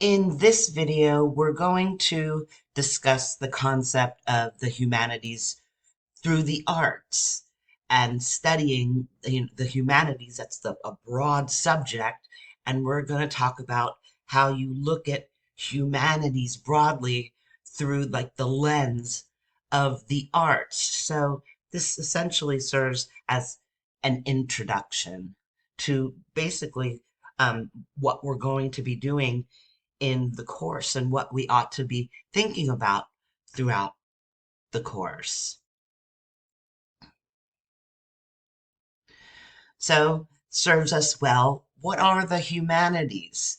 In this video, we're going to discuss the concept of the humanities through the arts and studying the humanities. A broad subject, and we're going to talk about how you look at humanities broadly through like the lens of the arts. So this essentially serves as an introduction to basically what we're going to be doing in the course and what we ought to be thinking about throughout the course. So, serves us well. What are the humanities?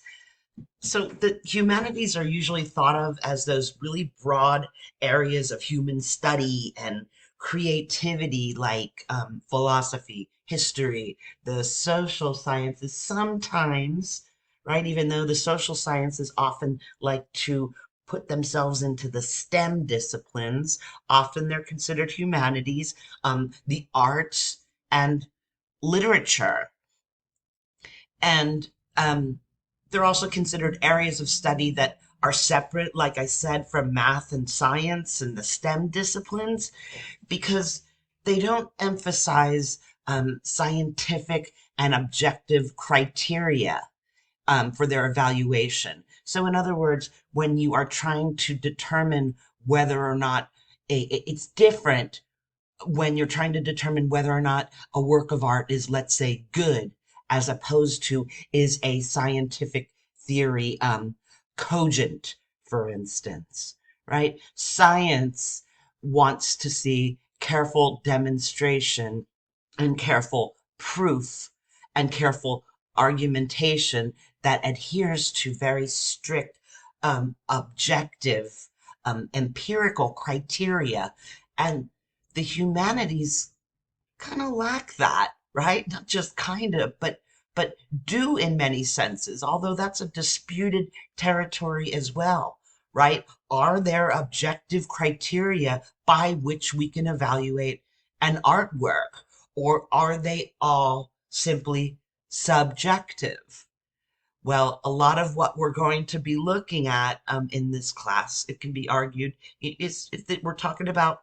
So, the humanities are usually thought of as those really broad areas of human study and creativity, like philosophy, history, the social sciences, sometimes, right? Even though the social sciences often like to put themselves into the STEM disciplines, often they're considered humanities, the arts, and literature. And they're also considered areas of study that are separate, like I said, from math and science and the STEM disciplines, because they don't emphasize scientific and objective criteria for their evaluation. So, in other words, when you are trying to determine whether or not it's different when you're trying to determine whether or not a work of art is, let's say, good, as opposed to is a scientific theory cogent, for instance, right? Science wants to see careful demonstration and careful proof and careful argumentation that adheres to very strict objective empirical criteria. And the humanities kind of lack that, right? Not just kind of, but do in many senses, although that's a disputed territory as well, right? Are there objective criteria by which we can evaluate an artwork, or are they all simply subjective? Well, a lot of what we're going to be looking at in this class, it can be argued, is that we're talking about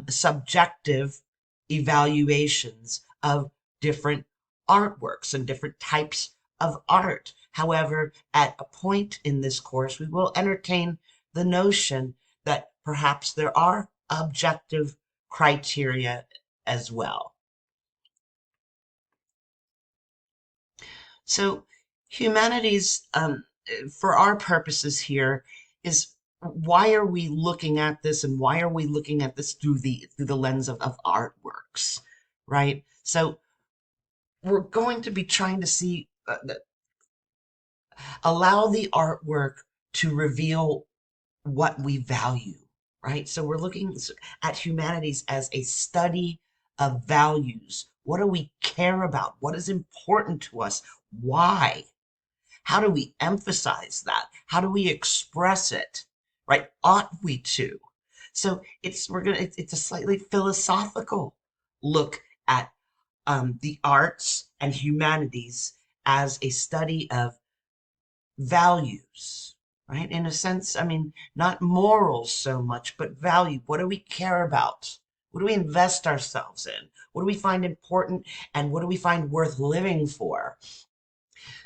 subjective evaluations of different artworks and different types of art. However, at a point in this course, we will entertain the notion that perhaps there are objective criteria as well. So, humanities, for our purposes here, is why are we looking at this, and why are we looking at this through the lens of artworks, right? So, we're going to be trying to see, allow the artwork to reveal what we value, right? So, we're looking at humanities as a study of values. What do we care about? What is important to us? Why? How do we emphasize that? How do we express it? Right? Ought we to? So it's a slightly philosophical look at the arts and humanities as a study of values, right? In a sense, I mean, not morals so much, but value. What do we care about? What do we invest ourselves in? What do we find important, and what do we find worth living for?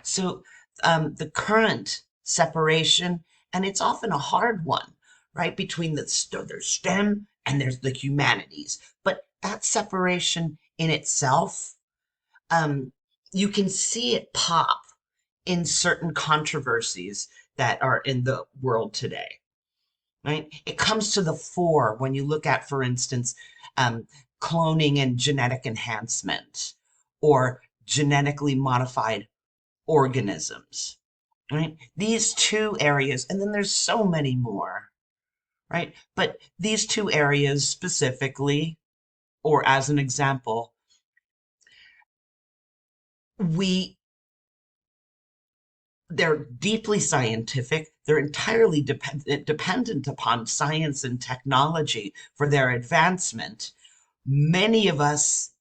So the current separation, and it's often a hard one, right, between there's STEM and there's the humanities. But that separation in itself, um, you can see it pop in certain controversies that are in the world today, right? It comes to the fore when you look at, for instance, um, cloning and genetic enhancement, or genetically modified organisms, right? These two areas, and then there's so many more, right? But these two areas specifically, or as an example, we they're deeply scientific. They're entirely dependent upon science and technology for their advancement. Many of us,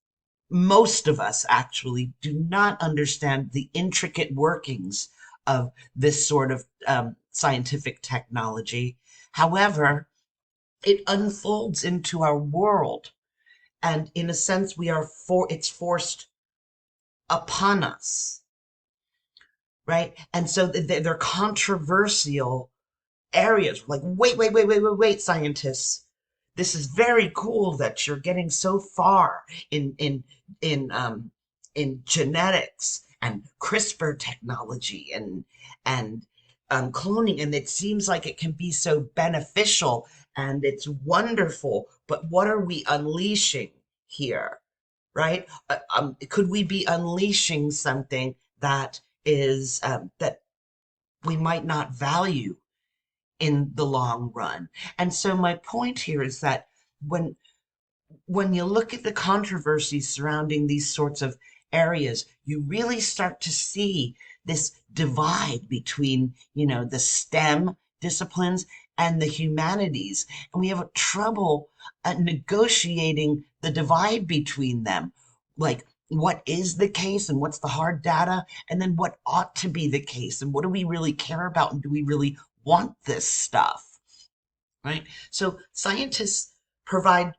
most of us actually, do not understand the intricate workings of this sort of scientific technology. However, it unfolds into our world, and in a sense, it's forced upon us, right? And so they're controversial areas. Like, wait, scientists. This is very cool that you're getting so far in in genetics and CRISPR technology and cloning, and it seems like it can be so beneficial and it's wonderful. But what are we unleashing here, right? Could we be unleashing something that is that we might not value in the long run? And so my point here is that when when you look at the controversies surrounding these sorts of areas, you really start to see this divide between, the STEM disciplines and the humanities. And we have a trouble negotiating the divide between them. Like, what is the case and what's the hard data? And then what ought to be the case? And what do we really care about? And do we really want this stuff? Right? So scientists provide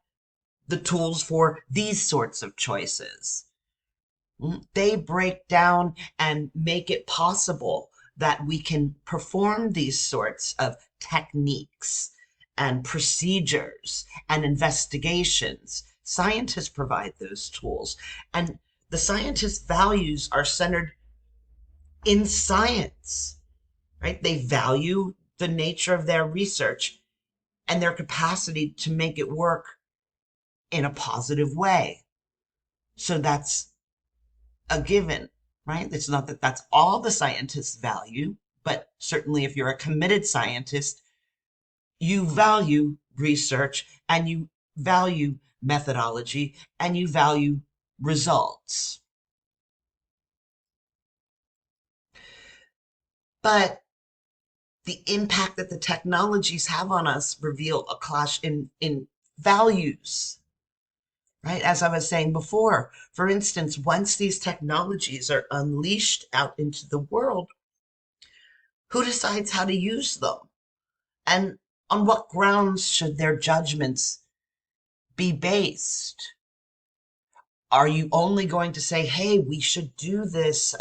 the tools for these sorts of choices. They break down and make it possible that we can perform these sorts of techniques and procedures and investigations. Scientists provide those tools. And the scientists' values are centered in science, right? They value the nature of their research and their capacity to make it work in a positive way. So that's a given, right? It's not that that's all the scientists value, but certainly if you're a committed scientist, you value research and you value methodology and you value results. But the impact that the technologies have on us reveal a clash in values, right? As I was saying before, for instance, once these technologies are unleashed out into the world, who decides how to use them? And on what grounds should their judgments be based? Are you only going to say, hey, we should do this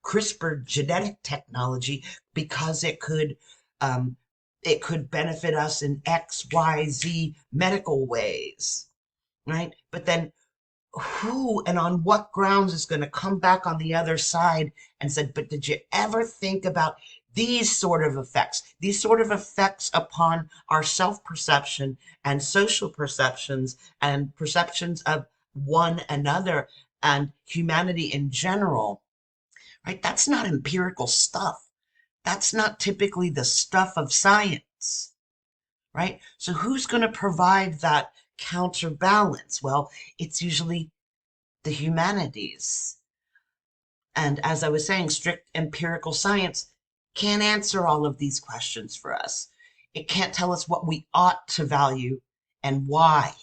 CRISPR genetic technology because it could benefit us in X, Y, Z medical ways, right? But then who and on what grounds is going to come back on the other side and said, but did you ever think about these sort of effects upon our self-perception and social perceptions and perceptions of one another and humanity in general, right? That's not empirical stuff. That's not typically the stuff of science, right? So who's going to provide that counterbalance? Well, it's usually the humanities. And as I was saying, strict empirical science can't answer all of these questions for us. It can't tell us what we ought to value and why.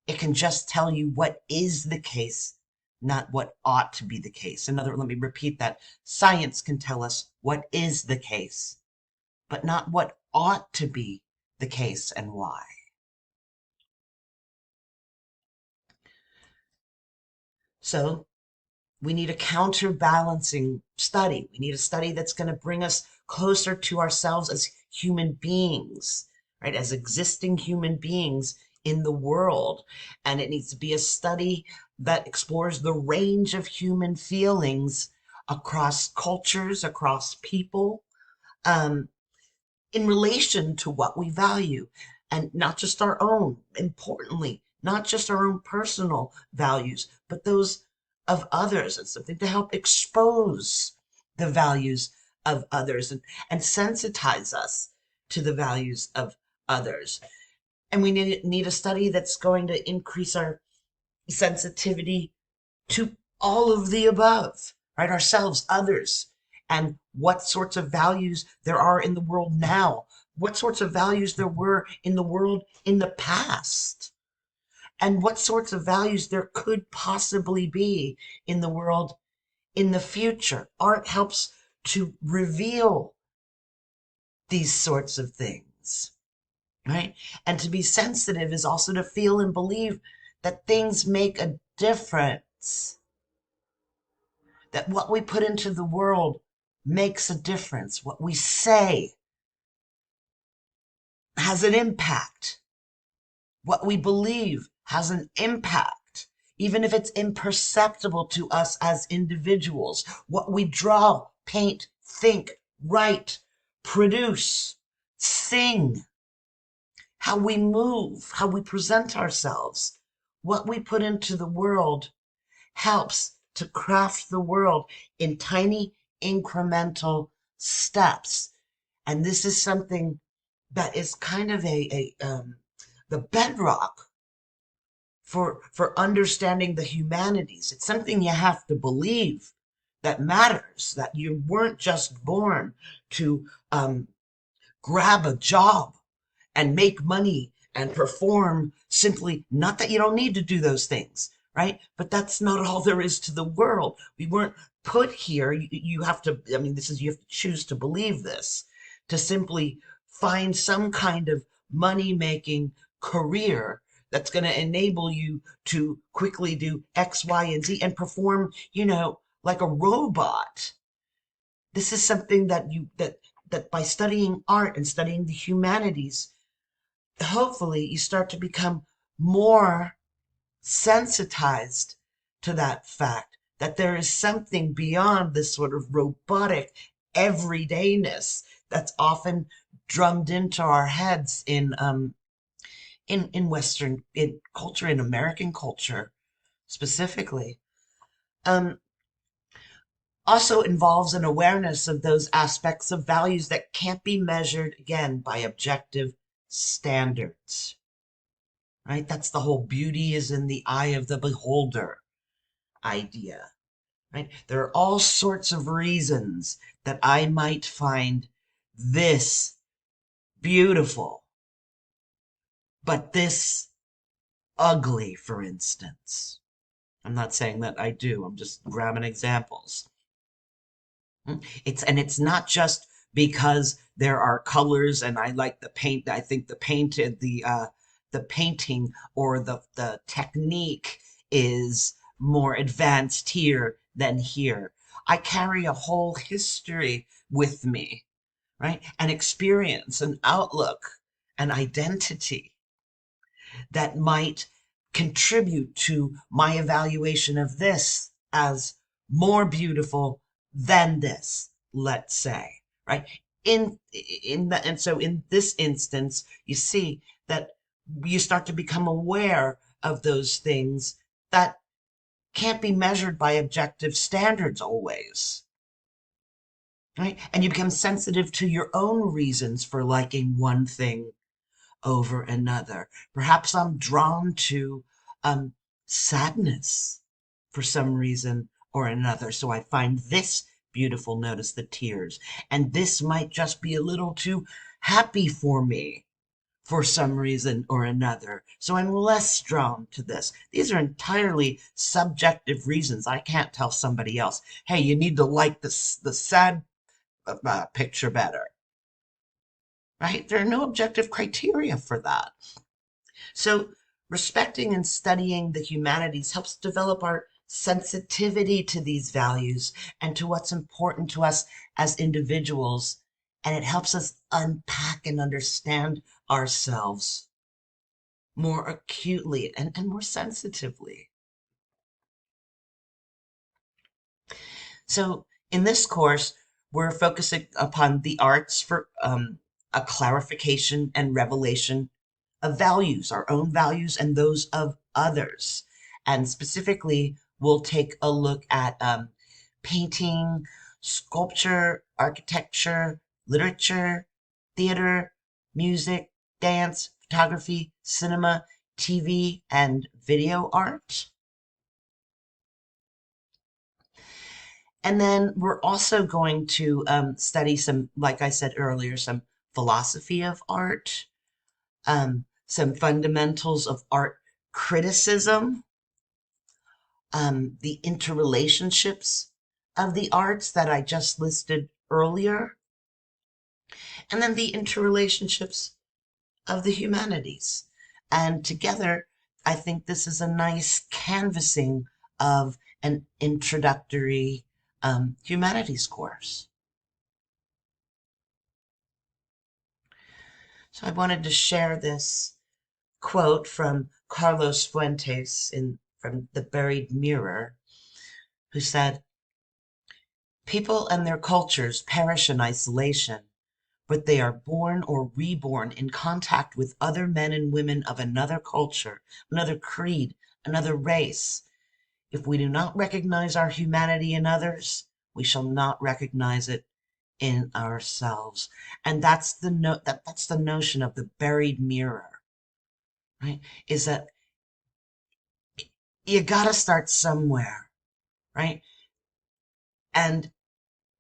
It can just tell you what is the case, not what ought to be the case. Let me repeat that. Science can tell us what is the case, but not what ought to be the case and why. So we need a counterbalancing study. We need a study that's going to bring us closer to ourselves as human beings, right? As existing human beings in the world. And it needs to be a study that explores the range of human feelings across cultures, across people, um, in relation to what we value, and not just our own, importantly, not just our own personal values, but those of others. It's something to help expose the values of others and sensitize us to the values of others. And we need a study that's going to increase our sensitivity to all of the above, right? Ourselves, others, and what sorts of values there are in the world now, what sorts of values there were in the world in the past, and what sorts of values there could possibly be in the world in the future. Art helps to reveal these sorts of things, right? And to be sensitive is also to feel and believe that things make a difference, that what we put into the world makes a difference. What we say has an impact. What we believe has an impact, even if it's imperceptible to us as individuals. What we draw, paint, think, write, produce, sing, how we move, how we present ourselves, what we put into the world helps to craft the world in tiny incremental steps. And this is something that is kind of the bedrock for understanding the humanities. It's something you have to believe that matters, that you weren't just born to grab a job and make money and perform simply, not that you don't need to do those things, right? But that's not all there is to the world. We weren't put here. You have to, I mean, you have to choose to believe this, to simply find some kind of money making career that's going to enable you to quickly do X, Y, and Z and perform, like a robot. This is something that by studying art and studying the humanities, hopefully you start to become more sensitized to that fact that there is something beyond this sort of robotic everydayness that's often drummed into our heads in Western culture, in American culture specifically. Um, Also involves an awareness of those aspects of values that can't be measured, again, by objective standards, right? That's the whole beauty is in the eye of the beholder idea, right? There are all sorts of reasons that I might find this beautiful, but this ugly, for instance. I'm not saying that I do, I'm just grabbing examples. It's not just because there are colors and I like the paint. I think the painting or the technique is more advanced here than here. I carry a whole history with me, right? An experience, an outlook, an identity that might contribute to my evaluation of this as more beautiful than this, let's say, right? And so in this instance, you see that you start to become aware of those things that can't be measured by objective standards always, right? And you become sensitive to your own reasons for liking one thing over another. Perhaps I'm drawn to um, sadness for some reason or another. So I find this beautiful, notice the tears. And this might just be a little too happy for me for some reason or another. So I'm less drawn to this. These are entirely subjective reasons. I can't tell somebody else, hey, you need to like this, the sad picture better, right? There are no objective criteria for that. So, respecting and studying the humanities helps develop our sensitivity to these values and to what's important to us as individuals. And it helps us unpack and understand ourselves more acutely and more sensitively. So, in this course, we're focusing upon the arts for a clarification and revelation of values, our own values and those of others. And specifically, we'll take a look at painting, sculpture, architecture, literature, theater, music, dance, photography, cinema, TV, and video art. And then we're also going to study some, like I said earlier, some philosophy of art, some fundamentals of art criticism, the interrelationships of the arts that I just listed earlier, and then the interrelationships of the humanities. And together, I think this is a nice canvassing of an introductory humanities course. So I wanted to share this quote from Carlos Fuentes from The Buried Mirror, who said, "People and their cultures perish in isolation, but they are born or reborn in contact with other men and women of another culture, another creed, another race. If we do not recognize our humanity in others, we shall not recognize it in ourselves." And that's the notion of the buried mirror, right? Is that you got to start somewhere, right? And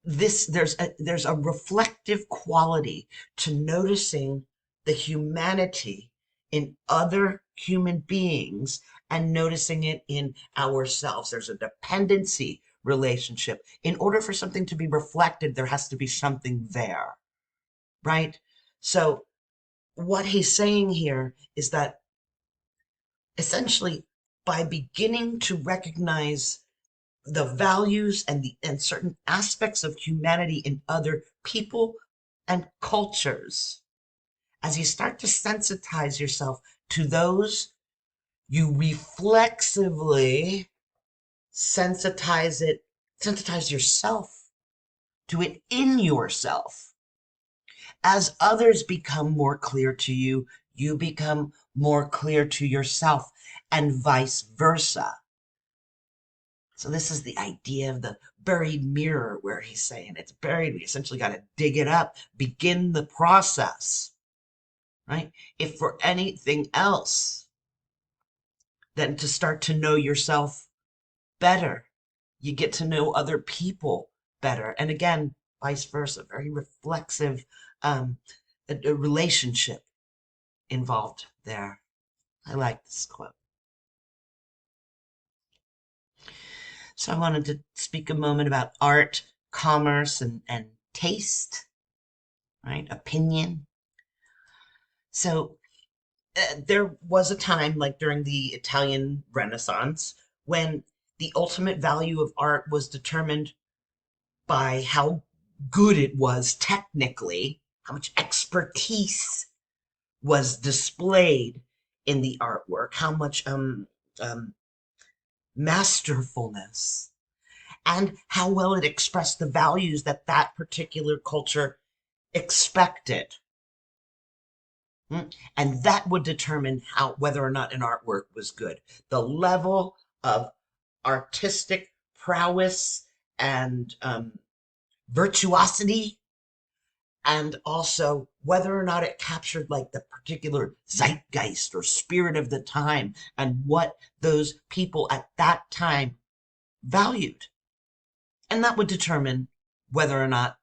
there's a reflective quality to noticing the humanity in other human beings and noticing it in ourselves. There's a dependency relationship. In order for something to be reflected, there has to be something there, right? So what he's saying here is that essentially by beginning to recognize the values and certain aspects of humanity in other people and cultures, as you start to sensitize yourself to those, you reflexively sensitize yourself to it in yourself. As others become more clear to you, you become more clear to yourself, and vice versa. So this is the idea of the buried mirror, where he's saying it's buried. We essentially got to dig it up, begin the process, right? If for anything else than to start to know yourself better, you get to know other people better. And again, vice versa, very reflexive a relationship involved there. I like this quote. So I wanted to speak a moment about art, commerce, and taste, right? Opinion. So there was a time, like during the Italian Renaissance, when the ultimate value of art was determined by how good it was technically, how much expertise was displayed in the artwork, how much um, masterfulness, and how well it expressed the values that that particular culture expected. And that would determine how whether or not an artwork was good. The level of artistic prowess and virtuosity, and also whether or not it captured like the particular zeitgeist or spirit of the time and what those people at that time valued. And that would determine whether or not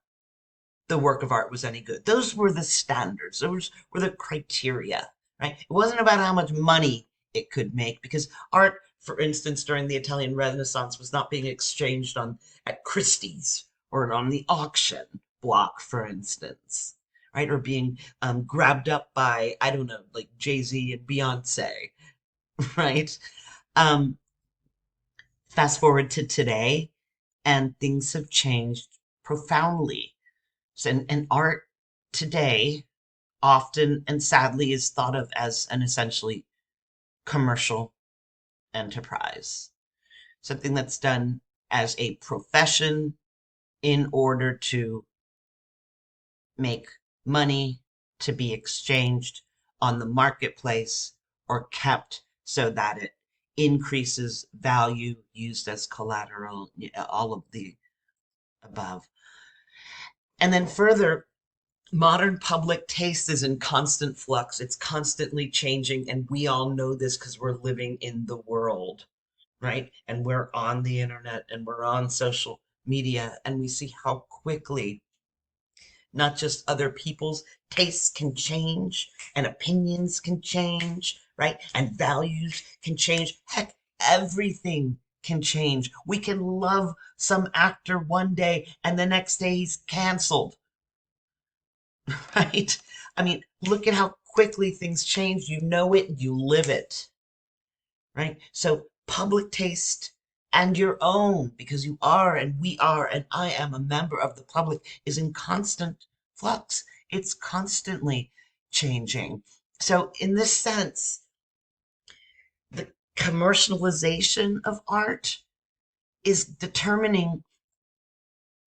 the work of art was any good. Those were the standards. Those were the criteria, right? It wasn't about how much money it could make, because art, for instance, during the Italian Renaissance was not being exchanged on at Christie's or on the auction block, for instance, right? Or being grabbed up by, I don't know, like Jay-Z and Beyonce, right? Um, Fast forward to today, and things have changed profoundly. And art today often and sadly is thought of as an essentially commercial enterprise, something that's done as a profession in order to make money to be exchanged on the marketplace or kept so that it increases value, used as collateral, all of the above. And then further, modern public taste is in constant flux. It's constantly changing, and we all know this because we're living in the world, right? And we're on the internet and we're on social media, and we see how quickly not just other people's tastes can change and opinions can change, right? And values can change. Heck, everything can change. We can love some actor one day and the next day he's canceled, right? I mean, look at how quickly things change. You know it, you live it, right? So public taste and your own, because you are and we are and I am a member of the public, is in constant flux. It's constantly changing. So in this sense, the commercialization of art is determining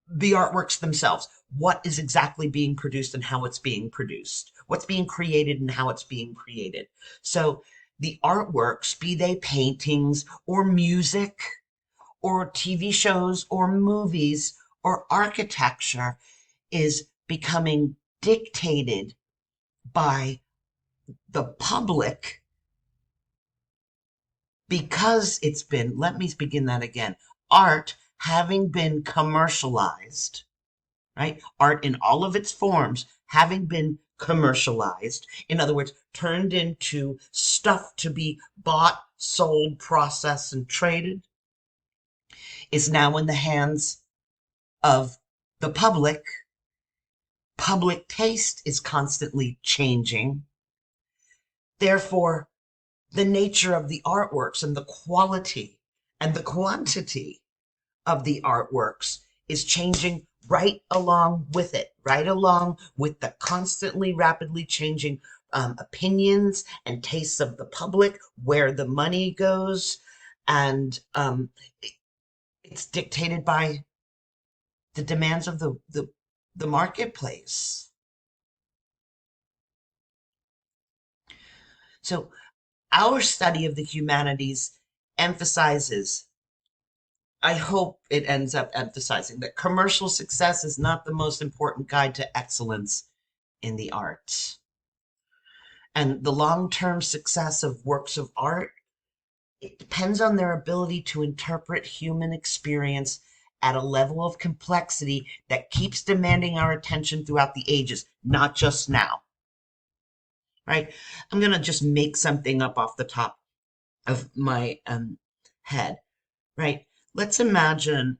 the artworks themselves. What is exactly being produced and how it's being produced? What's being created and how it's being created? So the artworks, be they paintings or music or TV shows or movies or architecture, is becoming dictated by the public because it's been, let me begin that again, art having been commercialized, right? Art in all of its forms having been commercialized, in other words, turned into stuff to be bought, sold, processed, and traded, is now in the hands of the public. Public taste is constantly changing. Therefore, the nature of the artworks and the quality and the quantity of the artworks is changing right along with it, right along with the constantly rapidly changing opinions and tastes of the public, where the money goes. And it's dictated by the demands of the marketplace. So our study of the humanities emphasizes, I hope it ends up emphasizing, that commercial success is not the most important guide to excellence in the arts. And the long-term success of works of art, it depends on their ability to interpret human experience at a level of complexity that keeps demanding our attention throughout the ages, not just now, right? I'm going to just make something up off the top of my head, right? Let's imagine,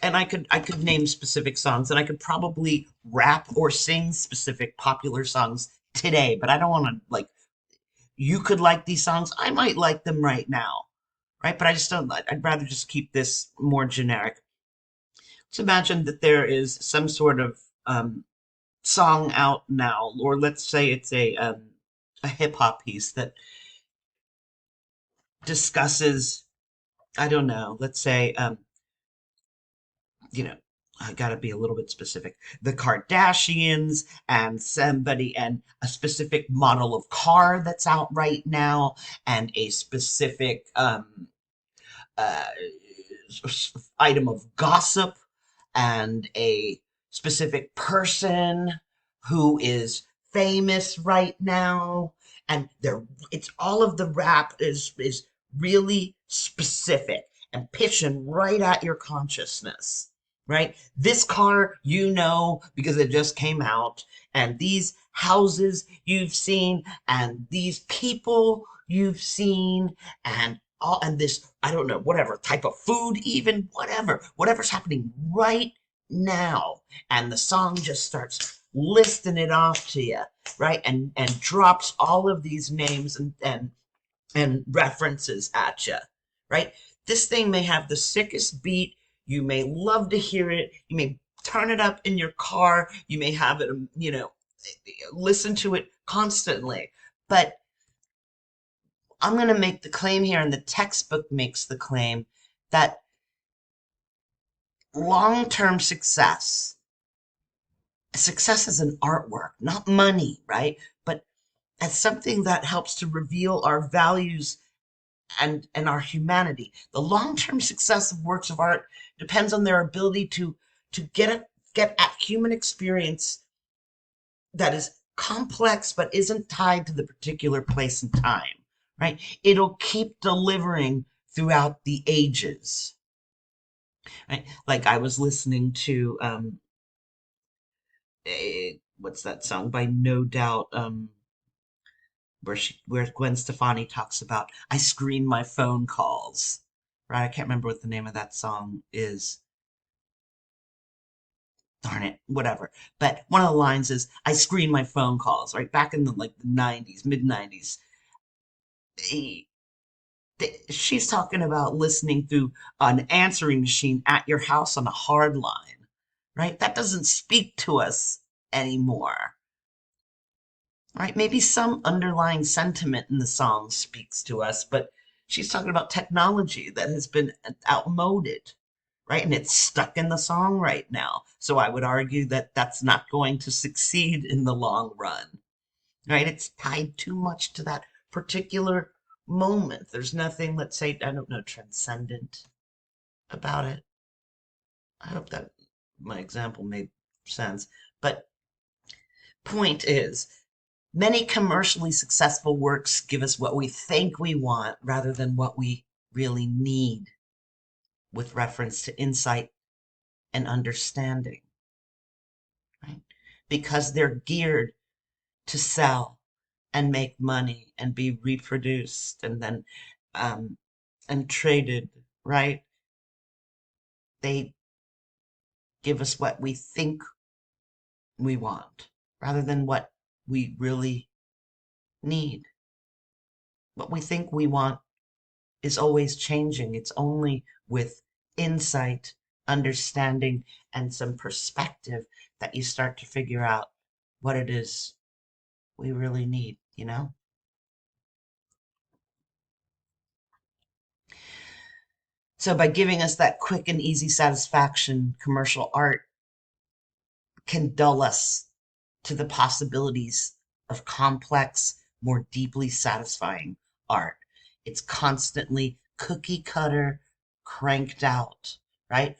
and I could name specific songs, and I could probably rap or sing specific popular songs today, but I don't want to, like, you could like these songs, I might like them right now, right? But I just don't. I'd rather just keep this more generic. Let's imagine that there is some sort of song out now, or let's say it's a hip hop piece that discusses, I don't know, let's say you know, I gotta be a little bit specific. The Kardashians and somebody and a specific model of car that's out right now, and a specific uh, item of gossip, and a specific person who is famous right now, and they're, it's all of the rap is really specific and pitching right at your consciousness, right? This car, you know, because it just came out, and these houses you've seen, and these people you've seen, and all, and this, I don't know, whatever type of food, even whatever's happening right now. And the song just starts listing it off to you, right? And drops all of these names and references at you, right? This thing may have the sickest beat. You may love to hear it. You may turn it up in your car. You may have it, listen to it constantly. But I'm going to make the claim here, and the textbook makes the claim, that long-term success is an artwork, not money, right? But as something that helps to reveal our values and our humanity. The long-term success of works of art depends on their ability to get at human experience that is complex but isn't tied to the particular place and time, right? It'll keep delivering throughout the ages, right? Like I was listening to what's that song by No Doubt, where Gwen Stefani talks about, I screen my phone calls, right? I can't remember what the name of that song is. Darn it, whatever. But one of the lines is, I screen my phone calls, right? Back in the like the 90s, mid 90s. She's talking about listening through an answering machine at your house on a hard line, right? That doesn't speak to us anymore, right? Maybe some underlying sentiment in the song speaks to us, but she's talking about technology that has been outmoded, right? And it's stuck in the song right now. So I would argue that that's not going to succeed in the long run, right? It's tied too much to that particular moment. There's nothing, let's say, I don't know, transcendent about it. I hope that my example made sense. But point is, many commercially successful works give us what we think we want rather than what we really need with reference to insight and understanding, right? Because they're geared to sell and make money and be reproduced and then um, and traded, right? They give us what we think we want rather than what we really need. What we think we want is always changing. It's only with insight, understanding, and some perspective that you start to figure out what it is we really need, you know? So by giving us that quick and easy satisfaction, commercial art can dull us to the possibilities of complex, more deeply satisfying art. It's constantly cookie cutter, cranked out, right?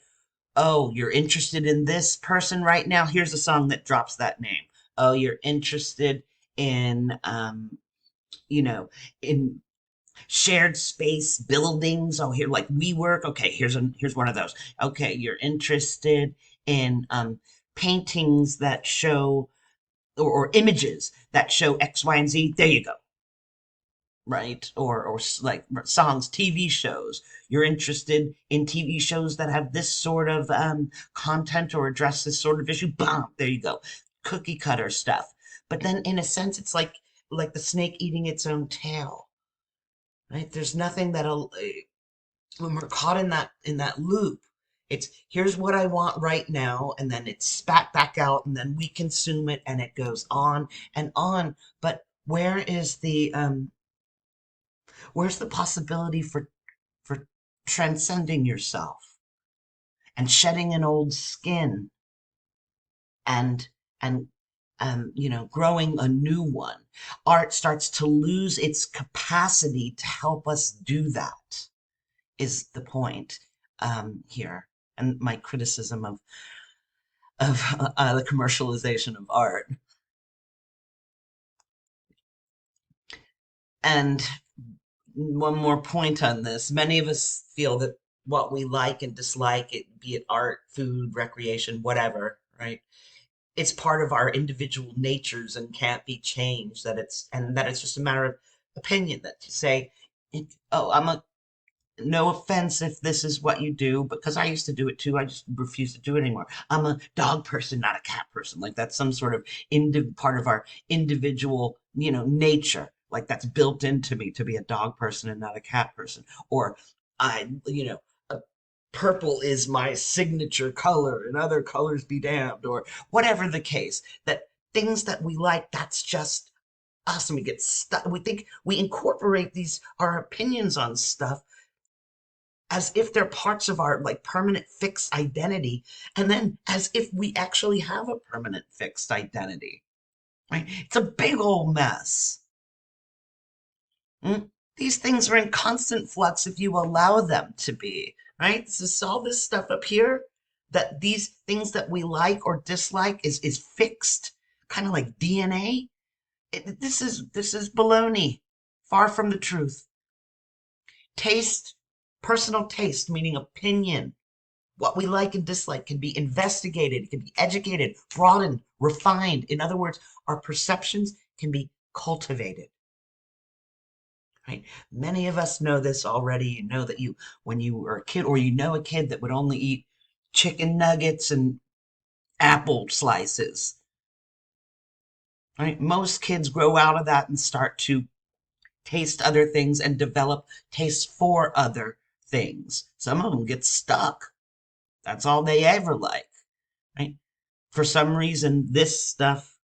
Oh, you're interested in this person right now? Here's a song that drops that name. Oh, you're interested in, you know, in shared space buildings. Oh, here like WeWork. Okay, here's one of those. Okay, you're interested in paintings that show or images that show X, Y, and Z. There you go. Right? Or like songs, TV shows. You're interested in TV shows that have this sort of content or address this sort of issue. Bam, there you go. Cookie cutter stuff. But then in a sense, it's like the snake eating its own tail, right? There's nothing that'll when we're caught in that loop. It's here's what I want right now, and then it's spat back out, and then we consume it, and it goes on and on. But where's the possibility for transcending yourself and shedding an old skin and and growing a new one? Art starts to lose its capacity to help us do that, is the point here, and my criticism of the commercialization of art. And one more point on this: many of us feel that what we like and dislike, it be it art, food, recreation, whatever, right? It's part of our individual natures and can't be changed. That it's just a matter of opinion. That you say, oh, I'm a no offense if this is what you do, because I used to do it too. I just refuse to do it anymore. I'm a dog person, not a cat person. Like that's some sort of part of our individual, nature. Like that's built into me to be a dog person and not a cat person. Or a purple is my signature color and other colors be damned, or whatever the case. That things that we like, that's just us, and we get stuck. We think we incorporate these our opinions on stuff as if they're parts of our like permanent fixed identity, and then as if we actually have a permanent fixed identity, right? It's a big old mess. Mm? These things are in constant flux if you allow them to be, right? So all this stuff up here, that these things that we like or dislike is fixed, kind of like DNA. This is baloney, far from the truth. Taste, personal taste, meaning opinion. What we like and dislike can be investigated, can be educated, broadened, refined. In other words, our perceptions can be cultivated. right? Many of us know this already. You know that when you were a kid, or you know a kid that would only eat chicken nuggets and apple slices, right? Most kids grow out of that and start to taste other things and develop taste for other things. Some of them get stuck. That's all they ever like, right? For some reason, this stuff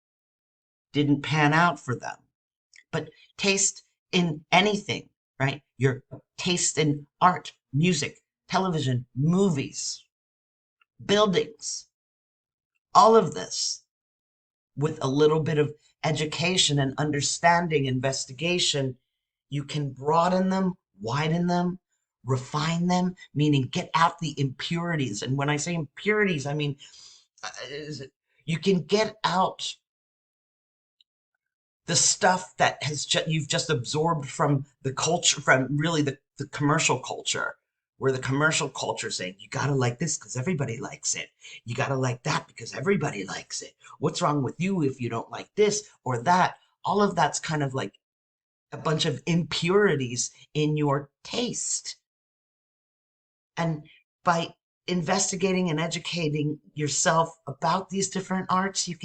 didn't pan out for them. But taste in anything, right? Your taste in art, music, television, movies, buildings, all of this with a little bit of education and understanding, investigation, you can broaden them, widen them, refine them, meaning get out the impurities. And when I say impurities, I mean you can get out the stuff that you've just absorbed from the culture, from really the commercial culture, where the commercial culture is saying you gotta like this because everybody likes it, you gotta like that because everybody likes it, what's wrong with you if you don't like this or that. All of that's kind of like a bunch of impurities in your taste. And by investigating and educating yourself about these different arts, you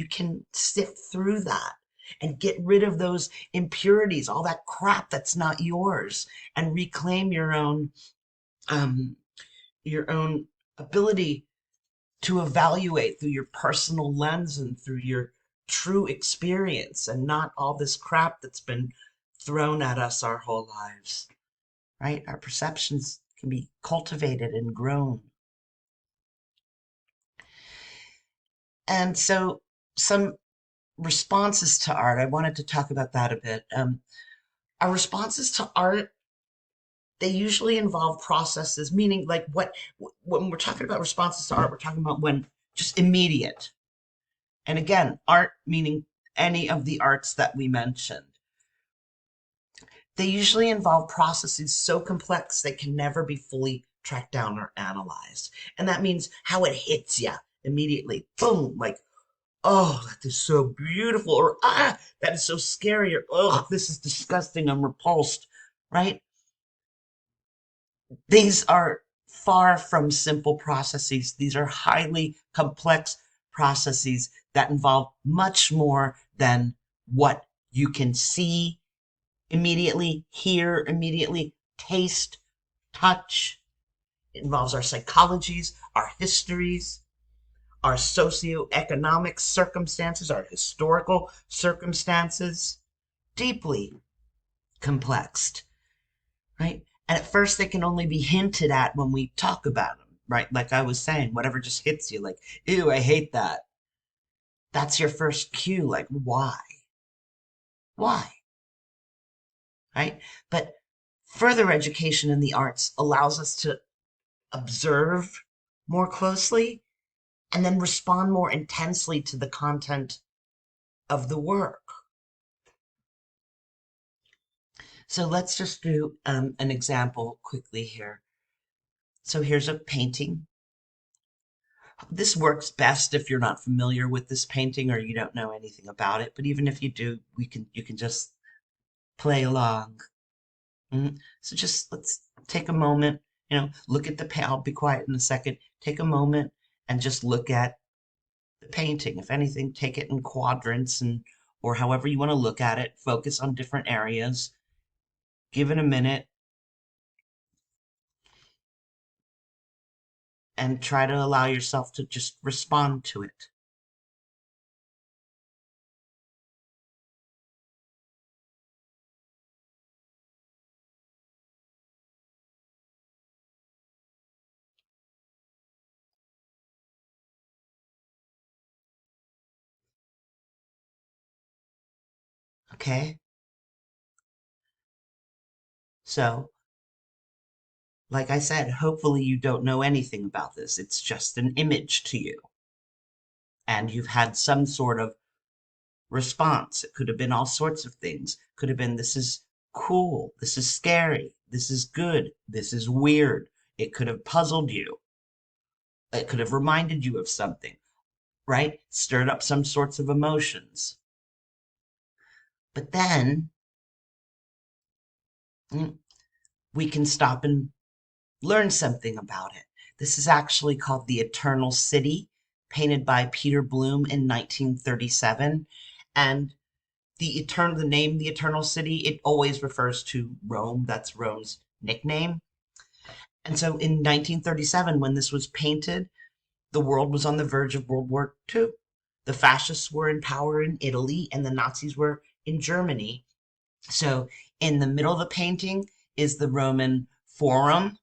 can sift through that and get rid of those impurities, all that crap that's not yours, and reclaim um, your own ability to evaluate through your personal lens and through your true experience, and not all this crap that's been thrown at us our whole lives, right? Our perceptions can be cultivated and grown. And so, some responses to art, I wanted to talk about that a bit. Our responses to art, they usually involve processes, meaning like when we're talking about responses to art, we're talking about when just immediate. And again, art meaning any of the arts that we mentioned. They usually involve processes so complex they can never be fully tracked down or analyzed. And that means how it hits you immediately. Boom, like, oh, that is so beautiful, or that is so scary, or oh, this is disgusting, I'm repulsed, right? These are far from simple processes. These are highly complex processes that involve much more than what you can see immediately, hear immediately, taste, touch. It involves our psychologies, our histories, our socioeconomic circumstances, our historical circumstances. Deeply complex, right? And at first, they can only be hinted at when we talk about them, right? Like I was saying, whatever just hits you, like, ew, I hate that. That's your first cue, like, why? Why? Right? But further education in the arts allows us to observe more closely and then respond more intensely to the content of the work. So let's just do an example quickly here. So here's a painting. This works best if you're not familiar with this painting or you don't know anything about it. But even if you do, you can just play along. So just let's take a moment, look at the I'll be quiet in a second. Take a moment and just look at the painting. If anything, take it in quadrants and or however you want to look at it. Focus on different areas. Give it a minute and try to allow yourself to just respond to it. Okay? So, like I said, hopefully you don't know anything about this. It's just an image to you. And you've had some sort of response. It could have been all sorts of things. Could have been, this is cool. This is scary. This is good. This is weird. It could have puzzled you. It could have reminded you of something, right? Stirred up some sorts of emotions. But then Mm, we can stop and learn something about it. This is actually called The Eternal City, painted by Peter Bloom in 1937. And the name The Eternal City, it always refers to Rome. That's Rome's nickname. And so in 1937, when this was painted, the world was on the verge of World War II. The fascists were in power in Italy and the Nazis were in Germany. So in the middle of the painting is the Roman Forum,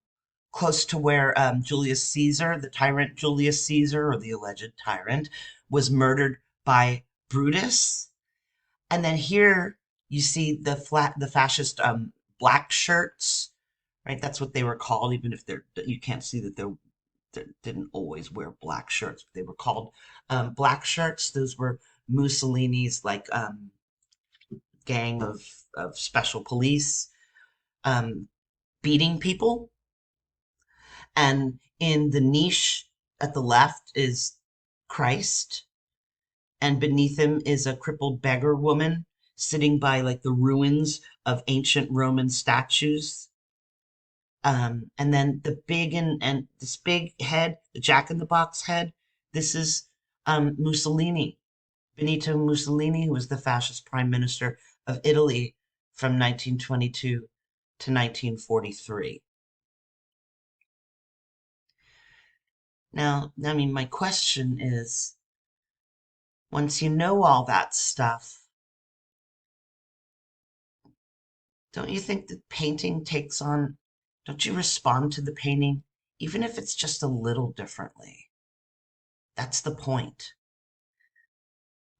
close to where Julius Caesar, the tyrant Julius Caesar, or the alleged tyrant, was murdered by Brutus. And then here you see the fascist black shirts, right? That's what they were called, even if you can't see that they didn't always wear black shirts. But they were called black shirts. Those were Mussolini's like gang of special police um, beating people. And in the niche at the left is Christ, and beneath him is a crippled beggar woman sitting by like the ruins of ancient Roman statues. And then the big and this big head, the Jack in the Box head, this is Mussolini, Benito Mussolini, who was the fascist prime minister of Italy from 1922 to 1943. Now, I mean, my question is, once you know all that stuff, don't you think that painting takes on, don't you respond to the painting, even if it's just a little differently? That's the point.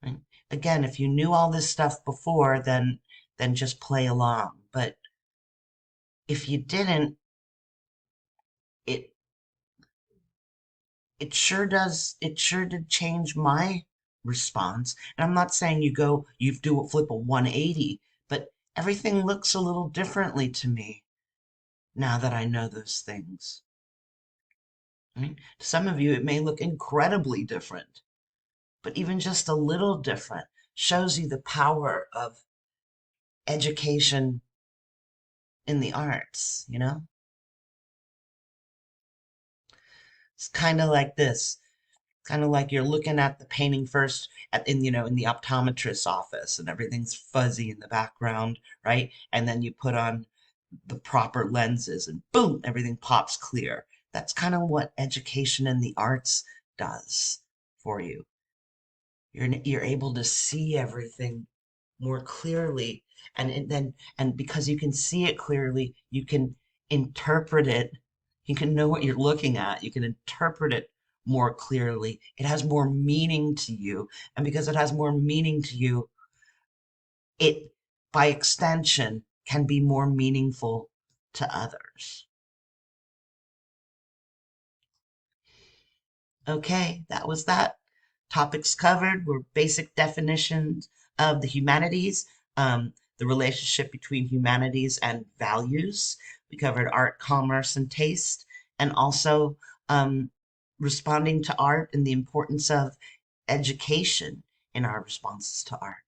Right? Again, if you knew all this stuff before, then just play along. But if you didn't, it it sure did change my response. And I'm not saying you do a flip a 180, but everything looks a little differently to me now that I know those things. Right? To some of you, it may look incredibly different, but even just a little different shows you the power of education in the arts, you know? It's kind of like this. Kind of like you're looking at the painting first in the optometrist's office and everything's fuzzy in the background, right? And then you put on the proper lenses and boom, everything pops clear. That's kind of what education in the arts does for you. You're able to see everything more clearly, and because you can see it clearly, you can interpret it. You can know what you're looking at. You can interpret it more clearly. It has more meaning to you, and because it has more meaning to you, it by extension can be more meaningful to others. Okay, that was that. Topics covered were basic definitions of the humanities, the relationship between humanities and values. We covered art, commerce, and taste, and also um, responding to art and the importance of education in our responses to art.